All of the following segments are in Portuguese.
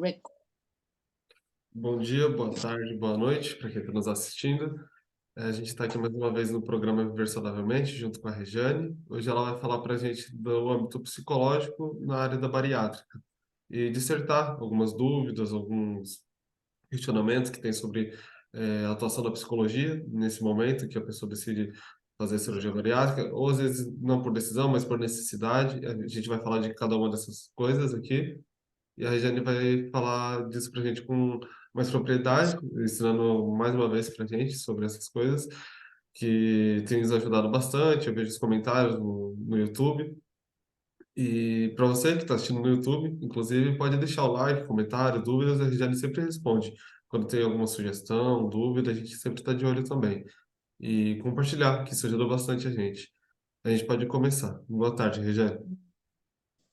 Rec- Bom dia, boa tarde, boa noite para quem está nos assistindo. A gente está aqui mais uma vez no programa Viver Saudavelmente, junto com a Regiane. Hoje ela vai falar para a gente do âmbito psicológico na área da bariátrica e dissertar algumas dúvidas, alguns questionamentos que tem sobre a atuação da psicologia nesse momento que a pessoa decide fazer cirurgia bariátrica, ou às vezes não por decisão, mas por necessidade. A gente vai falar de cada uma dessas coisas aqui. E a Regiane vai falar disso para a gente com mais propriedade, ensinando mais uma vez para a gente sobre essas coisas, que tem nos ajudado bastante. Eu vejo os comentários no YouTube. E para você que está assistindo no YouTube, inclusive, pode deixar o like, comentário, dúvidas, a Regiane sempre responde. Quando tem alguma sugestão, dúvida, a gente sempre está de olho também. E compartilhar, que isso ajuda bastante a gente. A gente pode começar. Boa tarde, Regiane.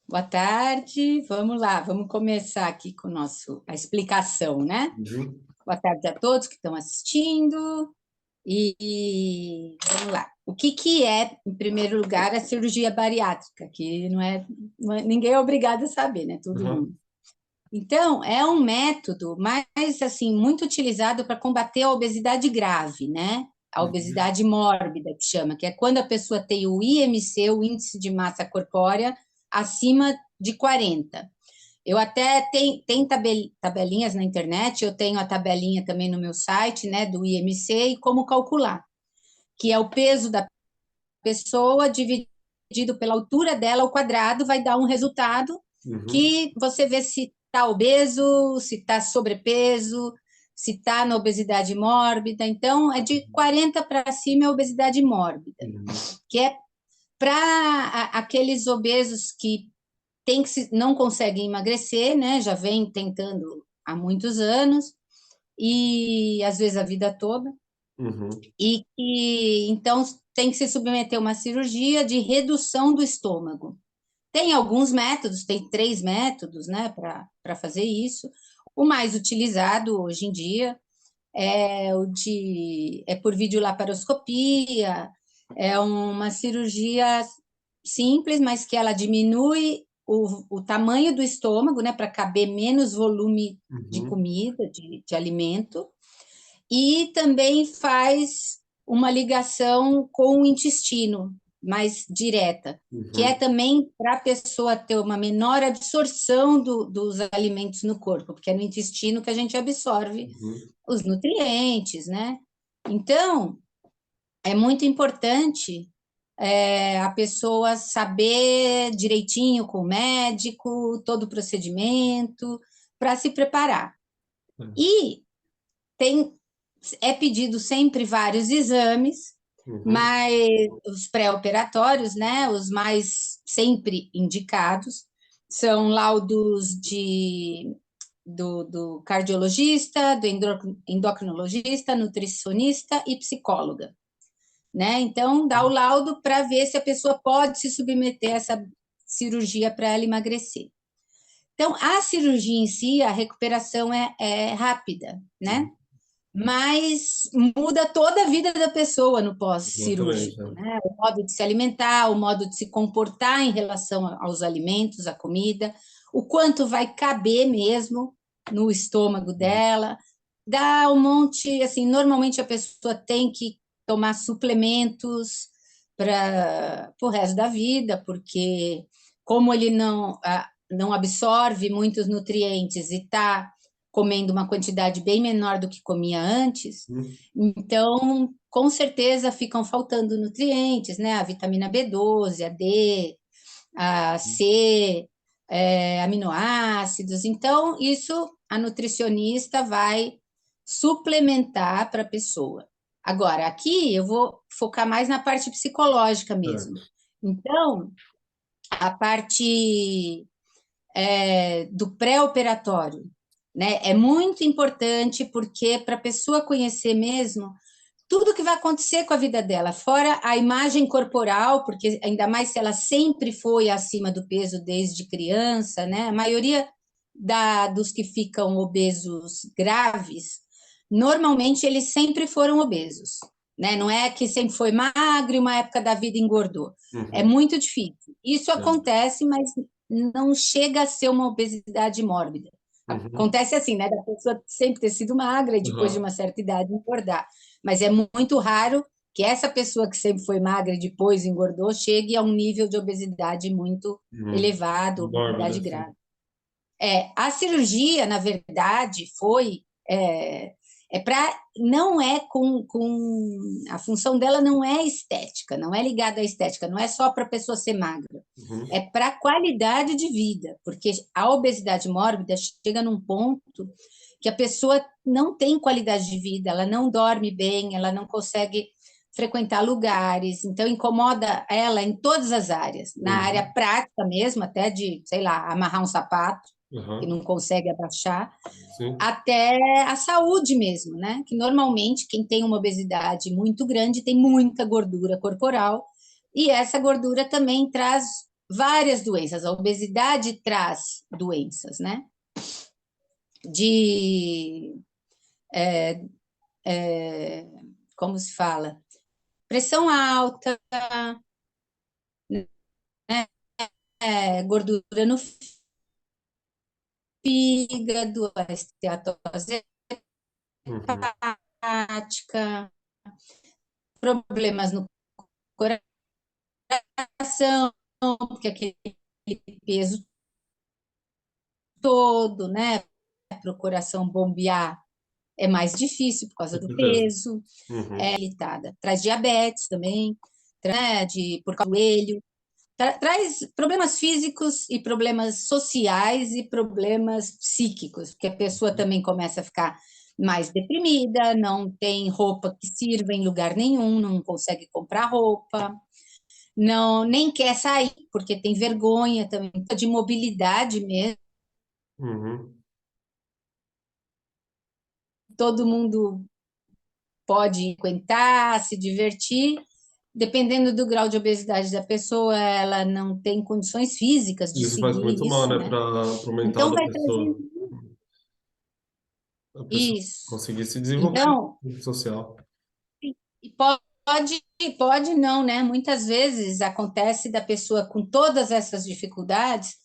Boa tarde, vamos lá, vamos começar aqui com a explicação, né? Uhum. Boa tarde a todos que estão assistindo e vamos lá. O que que é, em primeiro lugar, a cirurgia bariátrica, que ninguém é obrigado a saber, né? Todo Uhum. mundo. Então, é um método mais, assim, muito utilizado para combater a obesidade grave, né? A Uhum. obesidade mórbida, que chama, que é quando a pessoa tem o IMC, o índice de massa corpórea, acima de 40. Eu até tenho tabelinhas na internet, eu tenho a tabelinha também no meu site, né, do IMC, e como calcular, que é o peso da pessoa dividido pela altura dela ao quadrado, vai dar um resultado Uhum. que você vê se está obeso, se está sobrepeso, se está na obesidade mórbida. Então, é de 40 para cima é obesidade mórbida, Uhum. que é para aqueles obesos que não conseguem emagrecer, né? Já vem tentando há muitos anos e às vezes a vida toda, Uhum. e que então tem que se submeter a uma cirurgia de redução do estômago. Tem alguns métodos, tem 3 métodos, né, para fazer isso. O mais utilizado hoje em dia é por videolaparoscopia, é uma cirurgia simples, mas que ela diminui o tamanho do estômago, né, para caber menos volume de Uhum. comida, de alimento, e também faz uma ligação com o intestino mais direta, que é Uhum. também para a pessoa ter uma menor absorção dos alimentos no corpo, porque é no intestino que a gente absorve Uhum. os nutrientes, né? Então, é muito importante a pessoa saber direitinho com o médico, todo o procedimento, para se preparar. E tem, é pedido sempre vários exames, Uhum. mas os pré-operatórios, né, os mais sempre indicados, são laudos do cardiologista, do endocrinologista, nutricionista e psicóloga, né? Então, dá o laudo para ver se a pessoa pode se submeter a essa cirurgia para ela emagrecer. Então, a cirurgia em si, a recuperação é rápida, né? Uhum. Mas muda toda a vida da pessoa no Exatamente. pós-cirúrgico, É. né? O modo de se alimentar, o modo de se comportar em relação aos alimentos, à comida, o quanto vai caber mesmo no estômago Uhum. dela. Dá um monte, assim, normalmente a pessoa tem que tomar suplementos para o resto da vida, porque como ele não absorve muitos nutrientes e está comendo uma quantidade bem menor do que comia antes, Uhum. então com certeza ficam faltando nutrientes, né? A vitamina B12, a D, a C, aminoácidos. Então, isso a nutricionista vai suplementar para a pessoa. Agora, aqui eu vou focar mais na parte psicológica mesmo. Certo. Então, a parte do pré-operatório, né? É muito importante porque para a pessoa conhecer mesmo tudo que vai acontecer com a vida dela, fora a imagem corporal, porque ainda mais se ela sempre foi acima do peso desde criança, né? A maioria dos que ficam obesos graves, normalmente eles sempre foram obesos, né? Não é que sempre foi magro e uma época da vida engordou. É Uhum. muito difícil. Isso É. acontece, mas não chega a ser uma obesidade mórbida. Uhum. Acontece assim, né? Da pessoa sempre ter sido magra e depois de Aham. uma certa idade engordar. Mas é muito raro que essa pessoa que sempre foi magra e depois engordou chegue a um nível de obesidade muito Uhum. elevado, Mórbida, obesidade assim. grave. A cirurgia, na verdade, foi para não é com a função dela não é estética, não é ligada à estética, não é só para a pessoa ser magra, Uhum. é para a qualidade de vida, porque a obesidade mórbida chega num ponto que a pessoa não tem qualidade de vida, ela não dorme bem, ela não consegue frequentar lugares, então incomoda ela em todas as áreas, na área Uhum. prática mesmo, até de, sei lá, amarrar um sapato, que Aham. não consegue abaixar, Sim. até a saúde mesmo, né? Que normalmente quem tem uma obesidade muito grande tem muita gordura corporal, e essa gordura também traz várias doenças. A obesidade traz doenças, né? De, como se fala? Pressão alta, né? Gordura no fígado, a esteatose Uhum. hepática, problemas no coração, porque aquele peso todo, né? Para o coração bombear é mais difícil por causa Com do certeza. peso, Uhum. limitada. Traz diabetes também, né? Por causa do joelho. Traz problemas físicos e problemas sociais e problemas psíquicos, porque a pessoa também começa a ficar mais deprimida, não tem roupa que sirva em lugar nenhum, não consegue comprar roupa, não nem quer sair porque tem vergonha também de mobilidade mesmo. Uhum. Todo mundo pode aguentar, se divertir, dependendo do grau de obesidade da pessoa, ela não tem condições físicas de Isso faz seguir muito mal, isso, né, né? para o mental Então da vai pessoa. trazendo A pessoa isso. conseguir se desenvolver Então, no social. e pode não, né? Muitas vezes acontece da pessoa com todas essas dificuldades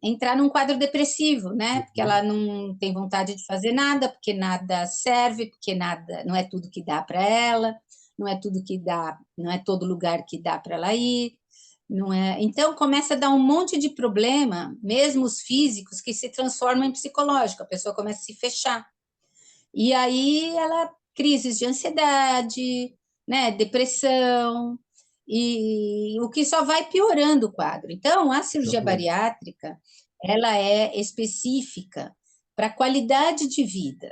entrar num quadro depressivo, né? Porque ela Uhum. não tem vontade de fazer nada, porque nada serve, porque nada, não é tudo que dá para ela, não é tudo que dá, não é todo lugar que dá para ela ir, não é? Então começa a dar um monte de problema, mesmo os físicos, que se transformam em psicológico, a pessoa começa a se fechar. E aí ela crises de ansiedade, né, depressão, e o que só vai piorando o quadro. Então, a cirurgia Exatamente. bariátrica, ela é específica para qualidade de vida,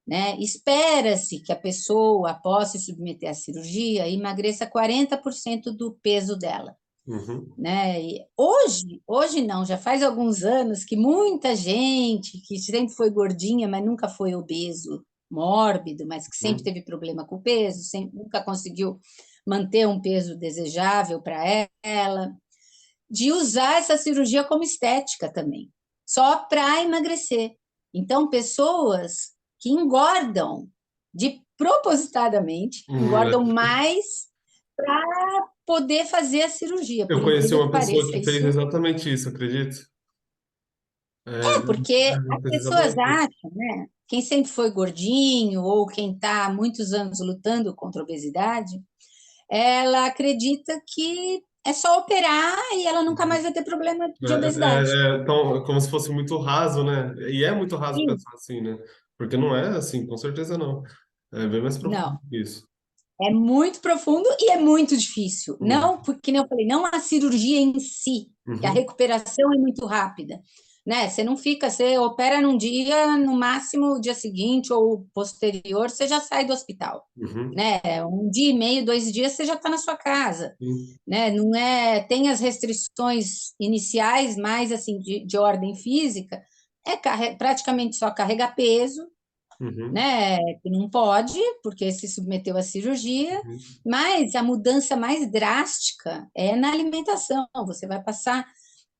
né? Espera-se que a pessoa, após se submeter à cirurgia, emagreça 40% do peso dela, Uhum. né? E hoje não, já faz alguns anos que muita gente que sempre foi gordinha, mas nunca foi obeso, mórbido, mas que sempre Uhum. teve problema com o peso, nunca conseguiu manter um peso desejável para ela, de usar essa cirurgia como estética também, só para emagrecer. Então, pessoas que engordam de propositadamente, engordam É. mais poder fazer a cirurgia, por Eu conheci incrível que uma pessoa pareça. que fez Isso exatamente isso, acredito? porque Ela as fez pessoas exatamente isso. acham, né? Quem sempre foi gordinho ou quem está há muitos anos lutando contra a obesidade, ela acredita que é só operar e ela nunca mais vai ter problema É, de obesidade. como se fosse muito raso, né? E é muito raso E pensar assim, né? Porque não é assim, com certeza não. É bem mais profundo não, que isso. é muito profundo e é muito difícil. Uhum. Não, porque nem eu falei, não a cirurgia em si, que a Uhum. recuperação é muito rápida, né? Você não fica, você opera num dia, no máximo o dia seguinte ou posterior, você já sai do hospital, Uhum. né? Um dia e meio, 2 dias, você já está na sua casa, Sim. né? Não é, tem as restrições iniciais, mais assim de ordem física, praticamente só carregar peso, Uhum. né? Que não pode, porque se submeteu à cirurgia, Uhum. mas a mudança mais drástica é na alimentação. Você vai passar,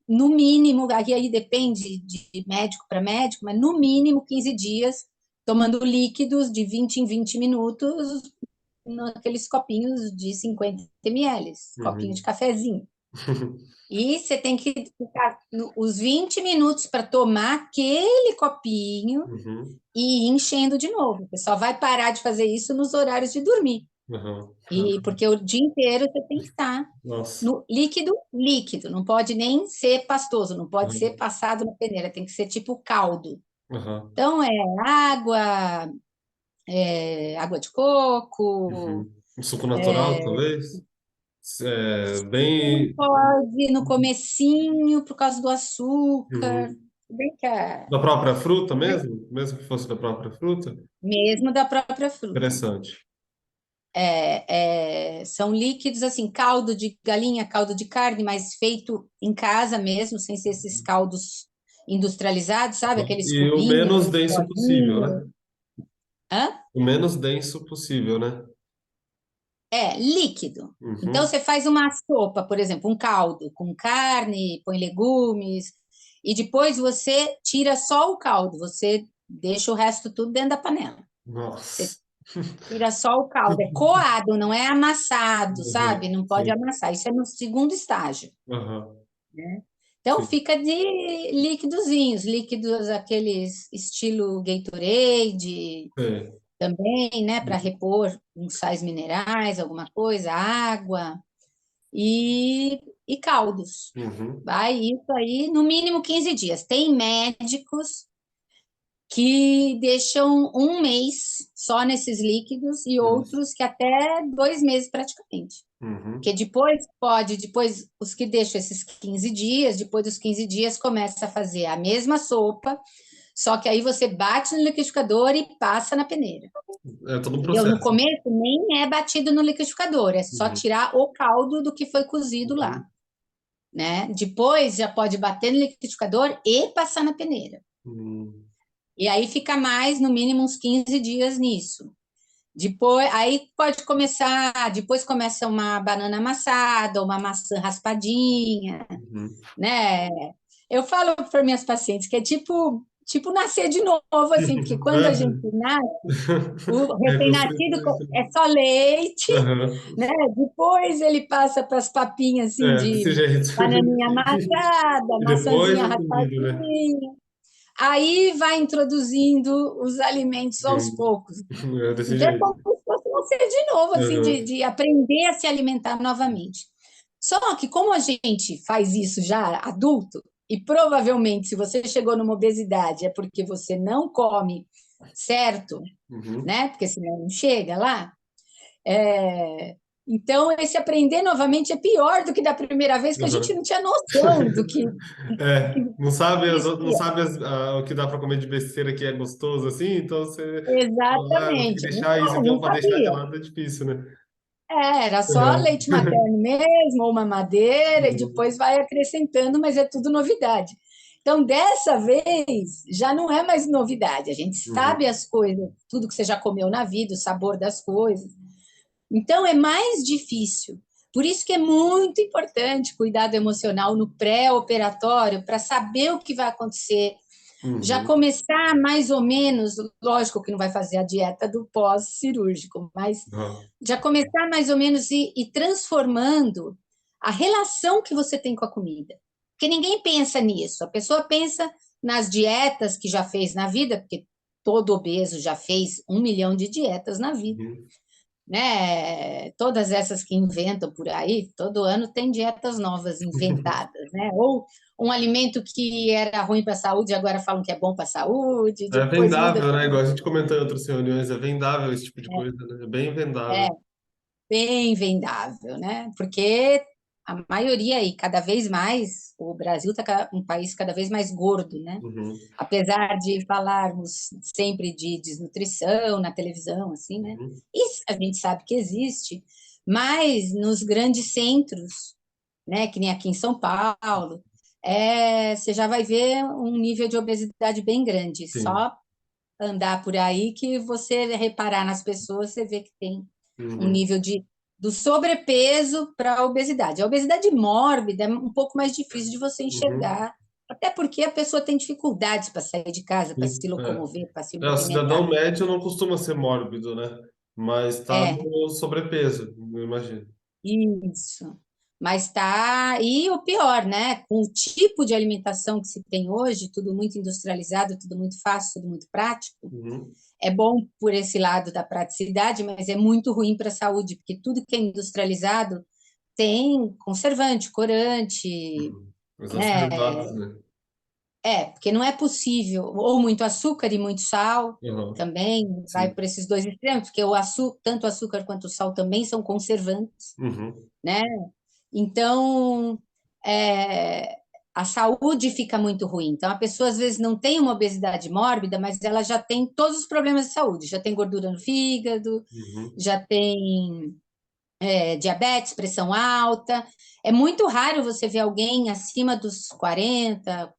no mínimo, aí depende de médico para médico, mas no mínimo 15 dias tomando líquidos de 20 em 20 minutos naqueles copinhos de 50 ml, copinho de Uhum. cafezinho. E você tem que ficar os 20 minutos para tomar aquele copinho Uhum. e ir enchendo de novo. Você só vai parar de fazer isso nos horários de dormir. Uhum. E porque o dia inteiro você tem que estar Nossa. no líquido, líquido. Não pode nem ser pastoso, não pode ser Uhum. passado na peneira, tem que ser tipo caldo. Uhum. Então água, água de coco. Uhum. Um suco natural, talvez? Não Bem. pode no comecinho por causa do açúcar. Uhum. Bem que Da própria fruta mesmo? Mesmo que fosse da própria fruta? mesmo da própria fruta. Interessante. São líquidos assim, caldo de galinha, caldo de carne, mas feito em casa mesmo, sem ser esses caldos industrializados, sabe? Aqueles E o menos cubinhos, denso possível, pozinhos. né? Hã? O menos denso possível, né? É, líquido. Então, Uhum. você faz uma sopa, por exemplo, um caldo com carne, põe legumes, e depois você tira só o caldo, você deixa o resto tudo dentro da panela. Você Nossa. tira só o caldo, é coado, não é amassado, sabe? Uhum. Não pode Sim. amassar, isso é no segundo estágio, Aham. né? Então, Sim. fica de líquidozinhos, líquidos aqueles estilo Gatorade, Sei. também, né, para repor uns sais minerais, alguma coisa, água e caldos. Uhum. Vai isso aí no mínimo 15 dias. Tem médicos que deixam um mês só nesses líquidos e Nossa. outros que até 2 meses praticamente. Porque Uhum. depois os que deixam esses 15 dias, depois dos 15 dias começa a fazer a mesma sopa, só que aí você bate no liquidificador e passa na peneira. É todo um Entendeu? No processo. começo nem é batido no liquidificador, é só Uhum. tirar o caldo do que foi cozido lá, Uhum. né? Depois já pode bater no liquidificador e passar na peneira. Uhum. E aí fica mais, no mínimo, uns 15 dias nisso. Depois, aí pode começar, depois começa uma banana amassada, uma maçã raspadinha, Uhum. né? Eu falo para minhas pacientes que é tipo nascer de novo, assim, porque quando a gente nasce, o É construído recém-nascido isso, né? é só leite, Aham. né? Depois ele passa para as papinhas assim É, desse de jeito. bananinha amassada, E depois maçãzinha a comida, né? raspadinha. Aí vai introduzindo os alimentos aos Uhum. poucos. É desse Então é jeito. como se fosse nascer de novo, assim, Aham. de aprender a se alimentar novamente. Só que como a gente faz isso já adulto, e provavelmente se você chegou numa obesidade é porque você não come certo, Uhum. né? Porque senão não chega lá. É, então, esse aprender novamente é pior do que da primeira vez, que a gente Aham. não tinha noção do que Não sabe, não existia. sabe o que dá para comer de besteira que é gostoso assim, então você fala, vou ter que Exatamente, deixar isso, não então para deixar de sabia. lado é difícil, né? Era só Aham. leite materno mesmo, ou mamadeira, e Uhum. depois vai acrescentando, mas é tudo novidade. Então, dessa vez, já não é mais novidade, a gente sabe Uhum. as coisas, tudo que você já comeu na vida, o sabor das coisas. Então, é mais difícil. Por isso que é muito importante cuidado emocional no pré-operatório, para saber o que vai acontecer, já Uhum. começar mais ou menos, lógico que não vai fazer a dieta do pós-cirúrgico, mas Aham. já começar mais ou menos e transformando a relação que você tem com a comida. Porque ninguém pensa nisso. A pessoa pensa nas dietas que já fez na vida, porque todo obeso já fez 1 milhão de dietas na vida, Uhum. né? Todas essas que inventam por aí, todo ano tem dietas novas inventadas, né? Ou um alimento que era ruim para a saúde, agora falam que é bom para a saúde, É depois muda. vendável, né? Igual a gente comentou em outras reuniões, é vendável esse tipo de coisa, né? É bem É, vendável. bem vendável, né? Porque a maioria e cada vez mais, o Brasil está um país cada vez mais gordo, né? Uhum. Apesar de falarmos sempre de desnutrição na televisão, assim, né? Uhum. Isso a gente sabe que existe, mas nos grandes centros, né? Que nem aqui em São Paulo, você já vai ver um nível de obesidade bem grande. Sim. Só andar por aí que você reparar nas pessoas, você vê que tem um Uhum. nível do sobrepeso para a obesidade. A obesidade mórbida é um pouco mais difícil de você Uhum. enxergar, até porque a pessoa tem dificuldades para sair de casa, para se Sim. locomover, para se O cidadão movimentar. médio não costuma ser mórbido, né? Mas está É, no sobrepeso, eu imagino. isso. Mas tá. E o pior, né? Com o tipo de alimentação que se tem hoje, tudo muito industrializado, tudo muito fácil, tudo muito prático. Uhum. É bom por esse lado da praticidade, mas é muito ruim para a saúde, porque tudo que é industrializado tem conservante, corante, Uhum. né? Exacerbados, né? Porque não é possível, ou muito açúcar e muito sal Uhum. também, vai Sim. por esses dois extremos, porque tanto o açúcar quanto o sal também são conservantes, Uhum. né? Então, é, a saúde fica muito ruim. Então, a pessoa às vezes não tem uma obesidade mórbida, mas ela já tem todos os problemas de saúde, já tem gordura no fígado, Uhum. já tem diabetes, pressão alta. É muito raro você ver alguém acima dos 40,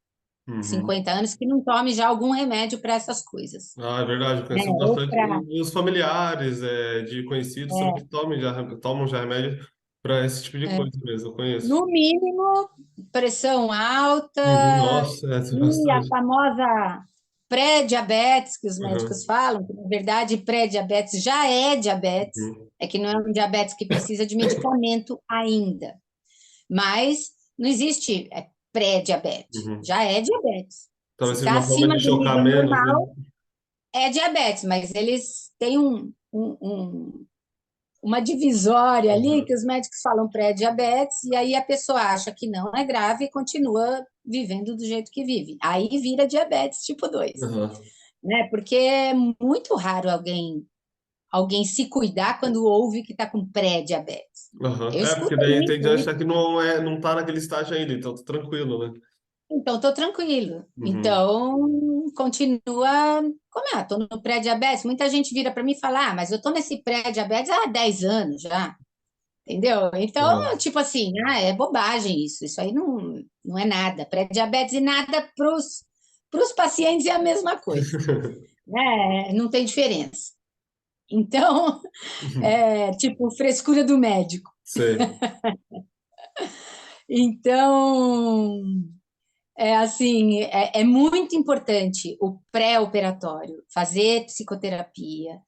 Uhum. 50 anos que não tome já algum remédio para essas coisas, Ah, é verdade, eu né? conheço Ou bastante. para Os familiares de conhecidos também tomam já remédio para esse tipo de coisa mesmo, eu conheço. no mínimo pressão alta Uhum. Nossa, é e a bastante. famosa pré-diabetes que os médicos Uhum. falam, que na verdade pré-diabetes já é diabetes, Uhum. é que não é um diabetes que precisa de medicamento ainda, mas não existe pré-diabetes, Uhum. já é diabetes. Se Talvez seja está uma forma acima de do chocar nível menos, né? normal, é diabetes, mas eles têm uma divisória ali que Uhum. os médicos falam pré-diabetes, e aí a pessoa acha que não é grave e continua vivendo do jeito que vive. Aí vira diabetes tipo 2, Uhum. né? Porque é muito raro alguém se cuidar quando ouve que está com pré-diabetes. Uhum. Eu É, porque escuto daí tem muito de isso, achar que não tá naquele estágio ainda, então tô tranquilo, né? então estou tranquilo. Uhum. Então, continua. Como é? Estou no pré-diabetes. Muita gente vira para mim e fala: mas eu estou nesse pré-diabetes há 10 anos já. Entendeu? Então, Uhum. tipo assim, é bobagem isso. Isso aí não é nada. Pré-diabetes e nada para os pacientes é a mesma coisa, né? Não tem diferença. Então, tipo, frescura do médico. Sei. Então, assim, é muito importante o pré-operatório, fazer psicoterapia,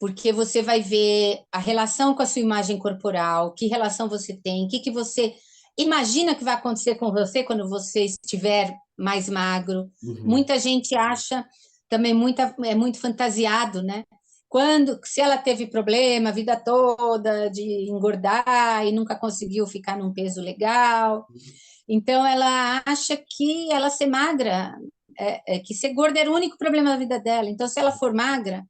porque você vai ver a relação com a sua imagem corporal, que relação você tem, o que você imagina que vai acontecer com você quando você estiver mais magro. Uhum. Muita gente acha também é muito fantasiado, né? Se ela teve problema a vida toda de engordar e nunca conseguiu ficar num peso legal, então ela acha que ela ser magra, que ser gorda era o único problema da vida dela. Então, se ela for magra,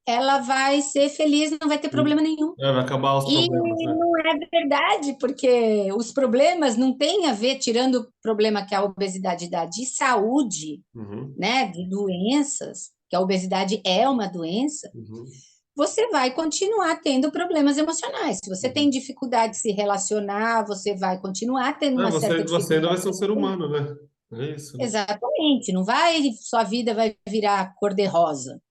ela vai ser feliz, não vai ter problema Sim. nenhum. É, vai acabar os E problemas, né? não é verdade, porque os problemas não têm a ver, tirando o problema que a obesidade dá de saúde, Uhum. né, de doenças, que a obesidade é uma doença, Uhum. você vai continuar tendo problemas emocionais. Se você tem Uhum. dificuldade de se relacionar, você vai continuar tendo É, uma certa você ainda vai dificuldade. ser um ser humano, né? É isso, né? Exatamente, não vai, sua vida vai virar cor-de-rosa.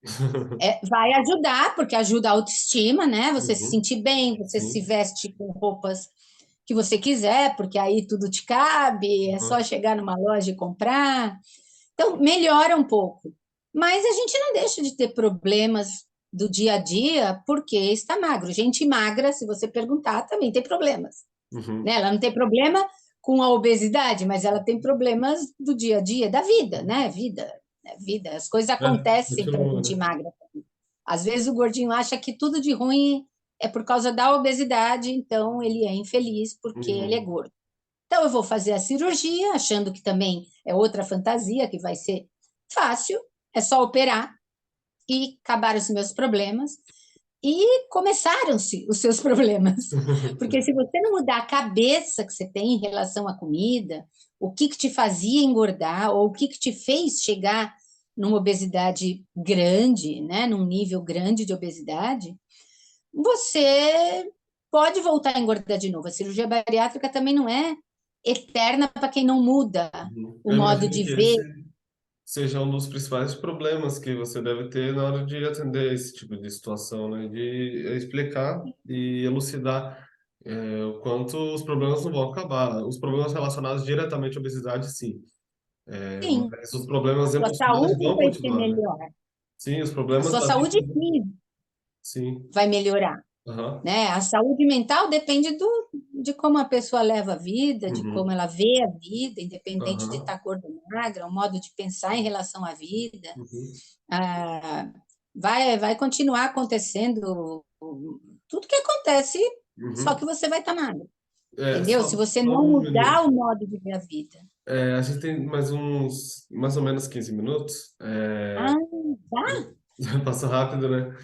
Vai ajudar, porque ajuda a autoestima, né? Você se Uhum. sentir bem, você se Sim. veste com roupas que você quiser, porque aí tudo te cabe, é só Uhum. chegar numa loja e comprar. Então, melhora um pouco. Mas a gente não deixa de ter problemas do dia a dia porque está magro. Gente magra, se você perguntar, também tem problemas, né? Uhum. Ela não tem problema com a obesidade, mas ela tem problemas do dia a dia, da vida, né? Vida, vida. As coisas É, acontecem para a continua, gente né? magra. Às vezes o gordinho acha que tudo de ruim é por causa da obesidade, então ele é infeliz porque ele é Uhum. gordo. Então eu vou fazer a cirurgia, achando que também é outra fantasia, que vai ser fácil, é só operar e acabar os meus problemas. E começaram-se os seus problemas. Porque se você não mudar a cabeça que você tem em relação à comida, o que te fazia engordar, ou o que te fez chegar numa obesidade grande, né, num nível grande de obesidade, você pode voltar a engordar de novo. A cirurgia bariátrica também não é eterna para quem não muda Uhum. o Eu modo imagino de que ver. esse seja um dos principais problemas que você deve ter na hora de atender esse tipo de situação, né? De explicar e elucidar o quanto os problemas não vão acabar. Os problemas relacionados diretamente à obesidade, sim. Sim, Mas os a problemas sua emocionais saúde vão vai ser continuar, né? melhor. Sim, os A problemas sua da vida. saúde física Sim. vai melhorar. Aham. né? A saúde mental depende de como a pessoa leva a vida, de como Uhum. ela vê a vida, independente de Aham. estar gorda ou magra, o modo de pensar em relação à vida. Uhum. Ah, vai continuar acontecendo tudo que acontece, só que Uhum. você vai estar magra, É, entendeu? Se você só não um mudar minuto. o modo de ver a vida. A gente tem mais ou menos 15 minutos. Ah, tá? Passou rápido, né?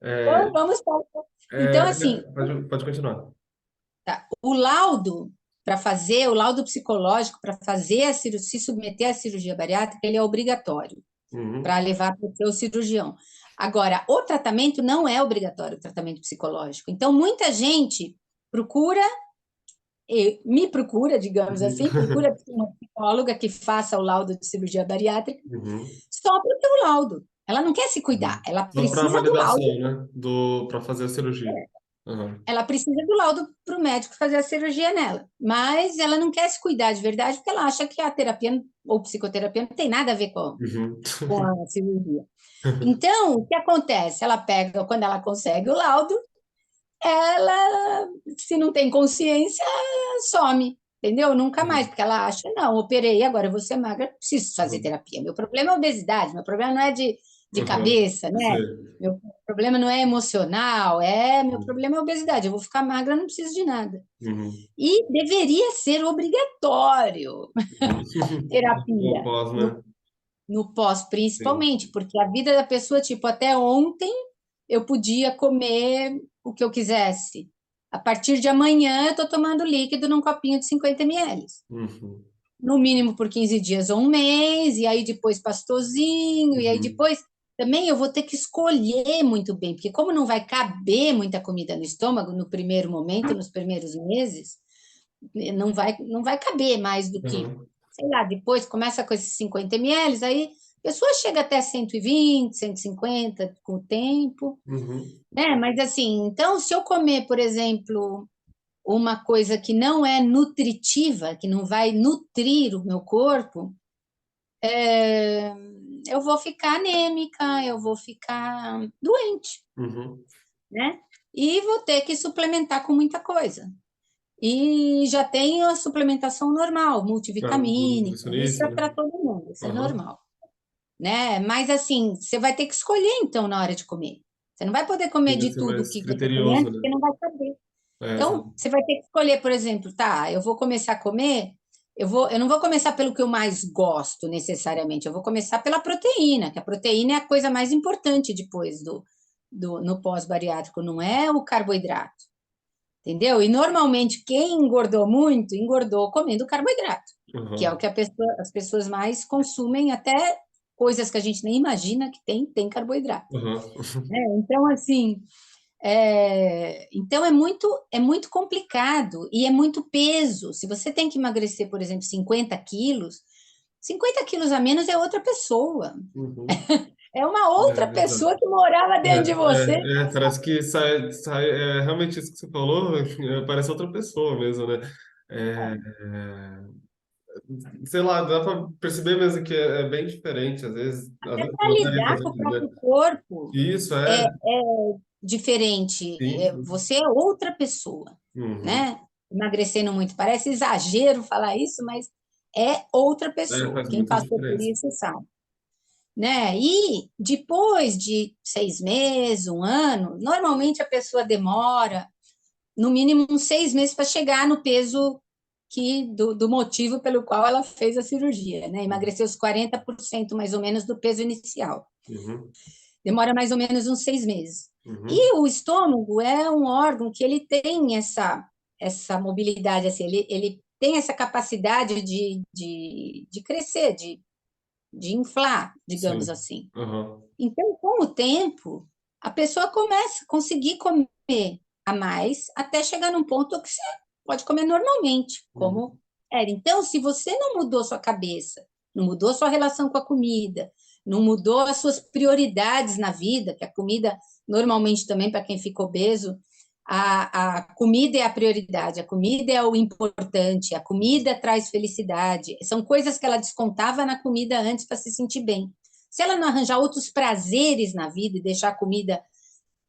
É, Então, vamos para. Então, assim, pode continuar. tá, o laudo para fazer, o laudo psicológico para fazer a cirurgia, se submeter à cirurgia bariátrica, ele é obrigatório para Uhum. levar para o seu cirurgião. Agora, o tratamento não é obrigatório, o tratamento psicológico. Então, muita gente procura, me procura, digamos assim, Uhum. procura uma psicóloga que faça o laudo de cirurgia bariátrica Uhum. só para ter o laudo. Ela não quer se cuidar, Uhum. ela Só para precisa do validação, laudo. né? Para fazer a cirurgia. Uhum. Ela precisa do laudo para o médico fazer a cirurgia nela, mas ela não quer se cuidar de verdade porque ela acha que a terapia ou psicoterapia não tem nada a ver Uhum. com a cirurgia. Então, o que acontece? Ela pega, quando ela consegue o laudo, ela, se não tem consciência, some, entendeu? Nunca mais, Uhum. porque ela acha, não, operei, agora eu vou ser magra, preciso fazer Uhum. terapia. Meu problema é obesidade, meu problema não é de Uhum. cabeça, né? Sei. Meu problema não é emocional, meu problema é obesidade, eu vou ficar magra, não preciso de nada. Uhum. E deveria ser obrigatório Uhum. O terapia pós, no né? no pós, Sim. principalmente, porque a vida da pessoa, tipo, até ontem eu podia comer o que eu quisesse. A partir de amanhã, eu estou tomando líquido num copinho de 50 ml. Uhum. No mínimo por 15 dias ou um mês, e aí depois pastosinho, e aí Uhum. depois também eu vou ter que escolher muito bem, porque como não vai caber muita comida no estômago no primeiro momento, nos primeiros meses, não vai caber mais do que, Uhum. sei lá, depois começa com esses 50 ml, aí a pessoa chega até 120, 150 com o tempo, Uhum. né? Mas assim, então se eu comer, por exemplo, uma coisa que não é nutritiva, que não vai nutrir o meu corpo, eu vou ficar anêmica, eu vou ficar doente, Uhum. né? E vou ter que suplementar com muita coisa. E já tem a suplementação normal, Do multivitamínica, isso nutricionista, é né? para todo mundo, isso é Uhum. normal, né? Mas assim, você vai ter que escolher então na hora de comer. Você não vai poder comer Tem que de ser tudo mais que você tem criterioso, antes, né? porque não vai saber. Então, Exato. você vai ter que escolher, por exemplo, tá, eu vou começar a comer, eu não vou começar pelo que eu mais gosto necessariamente, eu vou começar pela proteína, que a proteína é a coisa mais importante depois no pós-bariátrico, não é o carboidrato, entendeu? E normalmente quem engordou muito, engordou comendo carboidrato, que é o Uhum. que as pessoas mais consumem, até coisas que a gente nem imagina que tem carboidrato, Uhum. né? Então, assim, então é muito complicado e é muito peso. Se você tem que emagrecer, por exemplo, 50 quilos a menos é outra pessoa. Uhum. É uma É outra verdade. pessoa que morava dentro de você. Parece que sai, realmente isso que você falou, parece outra pessoa mesmo, né? É, sei lá, dá para perceber mesmo que é bem diferente, às vezes Para pela lidar com aparência, o né? próprio corpo Isso é é, diferente. sim, sim. Você é outra pessoa, Uhum. né? Emagrecendo muito. Parece exagero falar isso, mas é outra pessoa. Faz Quem muita passou por diferença. isso sabe. Né? E depois de 6 meses, um ano, normalmente a pessoa demora no mínimo uns 6 meses para chegar no peso do motivo pelo qual ela fez a cirurgia, né? Emagrecer os 40% mais ou menos do peso inicial. Uhum. Demora mais ou menos uns 6 meses. Uhum. E o estômago é um órgão que ele tem essa mobilidade, assim, ele tem essa capacidade de crescer, de inflar, digamos Sim. assim. Uhum. Então, com o tempo, a pessoa começa a conseguir comer a mais até chegar num ponto que você pode comer normalmente, Uhum. como era. Então, se você não mudou sua cabeça, não mudou sua relação com a comida, não mudou as suas prioridades na vida, que a comida, normalmente também para quem fica obeso, a comida é a prioridade, a comida é o importante, a comida traz felicidade. São coisas que ela descontava na comida antes para se sentir bem. Se ela não arranjar outros prazeres na vida e deixar a comida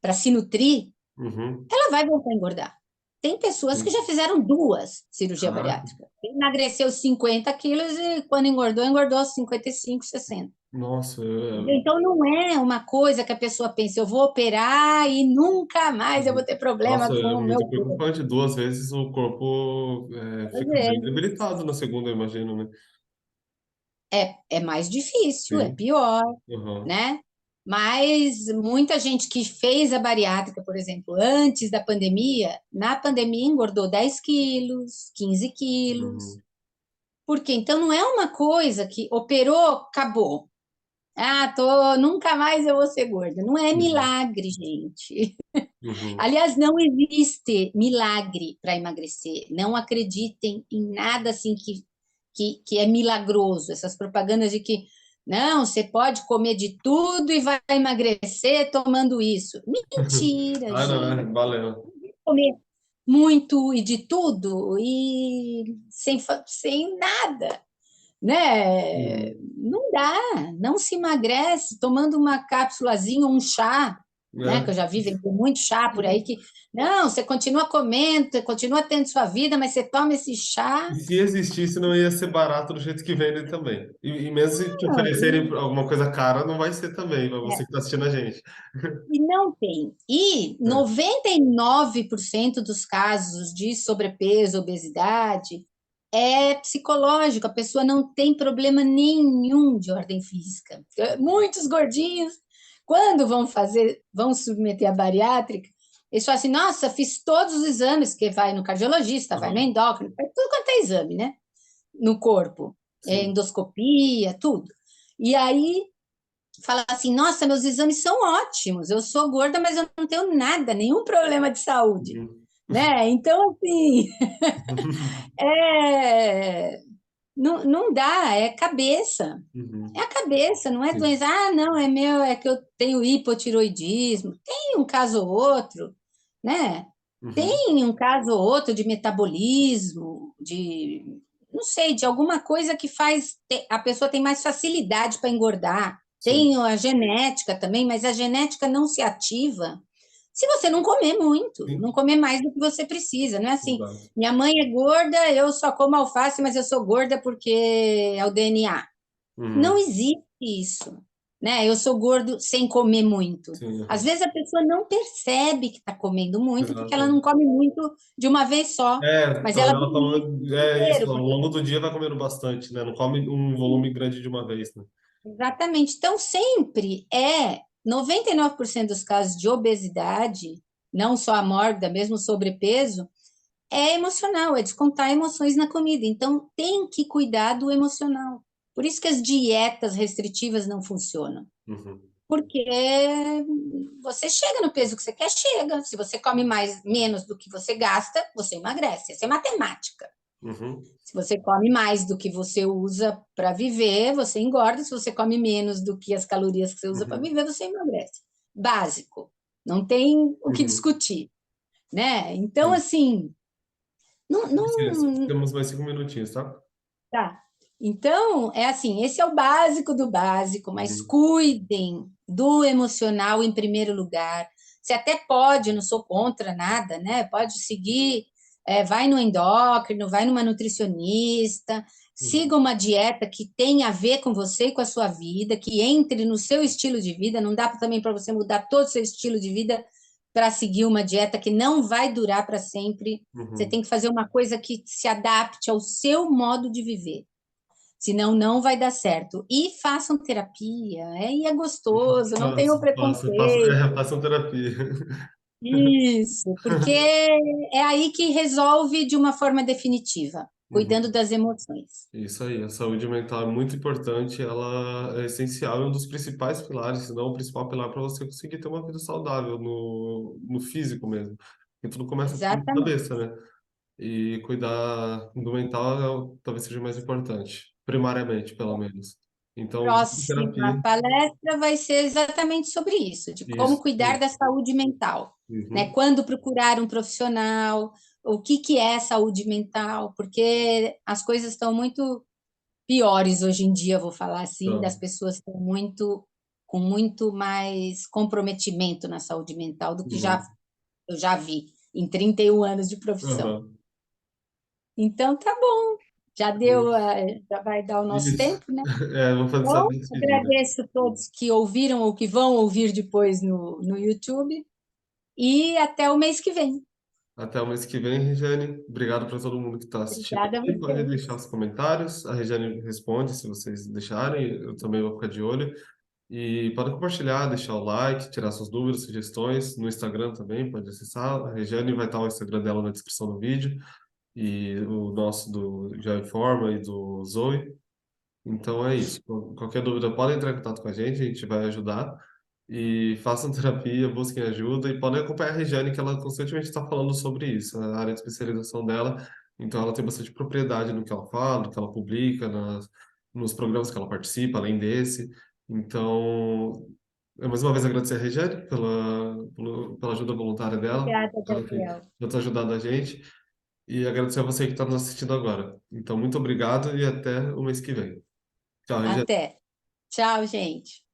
para se nutrir, Uhum. ela vai voltar a engordar. Tem pessoas que Sim. já fizeram duas cirurgia Caraca. bariátrica. Emagreceu 50 quilos e quando engordou, engordou 55, 60. Nossa, Então, não é uma coisa que a pessoa pensa, eu vou operar e nunca mais eu vou ter problema nossa, com é o meu muito corpo. preocupante. Duas vezes o corpo Às fica bem vezes debilitado na segunda, eu imagino, né? é mais difícil, é Sim. pior, Uhum. né? Mas muita gente que fez a bariátrica, por exemplo, antes da pandemia, na pandemia engordou 10 quilos, 15 quilos. Uhum. Por quê? Então, não é uma coisa que operou, acabou. Ah, nunca mais eu vou ser gorda. Não é Uhum. milagre, gente. Uhum. Aliás, não existe milagre para emagrecer. Não acreditem em nada assim que é milagroso. Essas propagandas de que não, você pode comer de tudo e vai emagrecer tomando isso. Mentira, Ah, não, gente. valeu. Comer muito e de tudo e sem nada, né? Uhum. Não dá, não se emagrece tomando uma cápsulazinha, um chá, né? Que eu É. já vi vender muito chá por aí que não, você continua comendo, você continua tendo sua vida, mas você toma esse chá. E se existisse, não ia ser barato do jeito que vendem também. E mesmo se te Não, oferecerem alguma coisa cara, não vai ser também, para você que está assistindo a gente. e não tem. E É. 99% dos casos de sobrepeso, obesidade, é psicológico, a pessoa não tem problema nenhum de ordem física. Muitos gordinhos, quando vão submeter a bariátrica, eles falam assim: nossa, fiz todos os exames, que vai no cardiologista, vai no Uhum. endócrino, faz tudo quanto é exame, né? No corpo, Sim. endoscopia, tudo. E aí fala assim: nossa, meus exames são ótimos, eu sou gorda, mas eu não tenho nada, nenhum problema de saúde, Uhum. né? Então, assim, é, não dá, é cabeça. É Uhum. a cabeça, não é Sim. doença. Ah, não, é meu, é que eu tenho hipotiroidismo. Tem um caso ou outro, né? Uhum. Tem um caso ou outro de metabolismo, não sei, de alguma coisa que faz. A pessoa tem mais facilidade para engordar. Sim. Tem a genética também, mas a genética não se ativa se você não comer muito, não Sim. comer mais do que você precisa. Não é assim, Exato. minha mãe é gorda, eu só como alface, mas eu sou gorda porque é o DNA. Não Uhum. existe isso, né? Eu sou gordo sem comer muito. Sim. Às Uhum. vezes a pessoa não percebe que está comendo muito porque ela Exato. não come muito de uma vez só, mas ela Talvez ela vive isso come, o dia isso, inteiro. ao longo do dia vai comendo bastante, né? Não come um volume grande de uma vez, né? Exatamente. Então, sempre 99% dos casos de obesidade, não só a mórbida, mesmo o sobrepeso, é emocional, é descontar emoções na comida. Então, tem que cuidar do emocional. Por isso que as dietas restritivas não funcionam. Uhum. Porque você chega no peso que você quer, chega. Se você come menos do que você gasta, você emagrece. Essa é matemática. Uhum. Se você come mais do que você usa para viver, você engorda. Se você come menos do que as calorias que você usa para Uhum. viver, você emagrece. Básico. Não tem o que Uhum. discutir, né? Então, Sim. assim, não, Licença, não, temos mais 5 minutinhos, tá? tá. Então, é assim, esse é o básico do básico, mas Uhum. cuidem do emocional em primeiro lugar. Você até pode, eu não sou contra nada, né? Pode seguir, vai no endócrino, vai numa nutricionista, Uhum. siga uma dieta que tenha a ver com você e com a sua vida, que entre no seu estilo de vida. Não dá também para você mudar todo o seu estilo de vida para seguir uma dieta que não vai durar para sempre. Você Uhum. tem que fazer uma coisa que se adapte ao seu modo de viver. Senão, não vai dar certo. E façam terapia, e é gostoso, não tenham preconceito. Façam terapia. Isso, porque é aí que resolve de uma forma definitiva, cuidando Uhum. das emoções. Isso aí, a saúde mental é muito importante, ela é essencial, é um dos principais pilares, se não o principal pilar para você conseguir ter uma vida saudável no físico mesmo. E tudo começa na Exatamente. cabeça, né? E cuidar do mental talvez seja mais importante, primariamente, pelo menos. Então, Próxima terapia, palestra vai ser exatamente sobre isso, de como isso. cuidar da saúde mental, né? Uhum, Quando procurar um profissional, o que é saúde mental, porque as coisas estão muito piores hoje em dia, vou falar assim, das então, pessoas estão com muito mais comprometimento na saúde mental do que já uhum. eu já vi em 31 anos de profissão. Aham. Então, tá bom. Já deu, já vai dar o nosso Isso. tempo, né? Vou fazer essa Então, despedida. agradeço a todos que ouviram ou que vão ouvir depois no YouTube. E até o mês que vem. Até o mês que vem, Regiane. Obrigado para todo mundo que está assistindo Obrigada a aqui. Pode deixar vocês. os comentários. A Regiane responde se vocês deixarem. Eu também vou ficar de olho. E pode compartilhar, deixar o like, tirar suas dúvidas, sugestões. No Instagram também, pode acessar. A Regiane vai estar o Instagram dela na descrição do vídeo. E o nosso do Já Informa e do Zoe. Então é isso. Qualquer dúvida, podem entrar em contato com a gente vai ajudar. E façam terapia, busquem ajuda e podem acompanhar a Regiane, que ela constantemente está falando sobre isso, a área de especialização dela. Então ela tem bastante propriedade no que ela fala, no que ela publica, nos programas que ela participa, além desse. Então, eu mais uma vez agradecer a Regiane pela ajuda voluntária dela, Obrigada, ela tem Gabriel. ajudado a gente. E agradecer a você que está nos assistindo agora. Então, muito obrigado e até o mês que vem. Tchau, Regiane. Até. Tchau, gente.